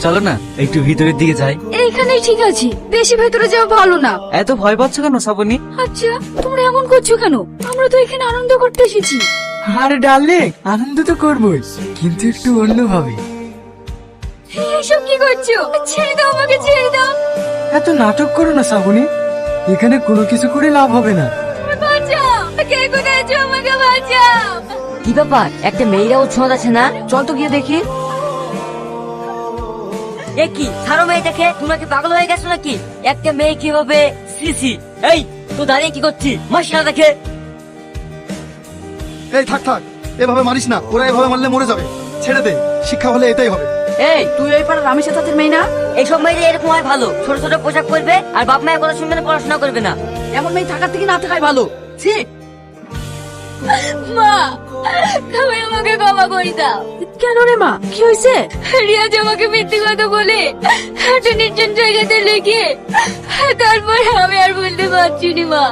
চলো না একটু ভিতরের দিকে যাই। এইখানেই ঠিক আছে, বেশি ভেতরে যাওয়া ভালো না। এত ভয় পাচ্ছ কেন শ্রাবণী? আচ্ছা তোমরা এমন করছো কেন? আমরা তো এখানে আনন্দ করতে এসেছি। আরে ডার্লিং, আনন্দ তো করবোই, কিন্তু একটু অন্যভাবে। এইসব কি করছো? ছেড়ে দাও আমাকে, ছেড়ে দাও। এত নাটক করো না শ্রাবণী, এখানে কোনো কিছু করে লাভ হবে না। বাঁচাও, কে কোথায় আছো? আমাকে বাঁচাও। কি ব্যাপার, একটা মেয়েরা উৎসাহ আছে না? চল তো গিয়ে দেখি। এ কি ছাড়ো মেয়েটাকে, তোমরা কি পাগল হয়ে গেছো নাকি? একটা মেয়ে কিভাবে সিসি? এই তো দাঁড়িয়ে কি করছিস? মাসিনা দেখে। এই থাক থাক, এভাবে মারিস না, ওরা এভাবে মারলে মরে যাবে। ছেড়ে দে, শিক্ষা হলে এটাই হবে। এই তুই এই পাড়ার রামেশ চাচার মেয়ে না? এইসব মেয়েরা এরকম হয় ভালো, ছোট ছোট পোশাক পরবে আর বাপ মায়ের কথা শুনবে না, পড়াশোনা করবে না। এমন মেয়ে থাকার থেকে না থাকাই ভালো। ছি। মা, তুমি আমাকে ক্ষমা করে দাও। কেন রে মা, কি হয়েছে? রিয়াজ আমাকে মিথ্যে কথা বলে একটা নির্জন জায়গাতে লেগে, তারপরে আমি আর বলতে পারছি না মা।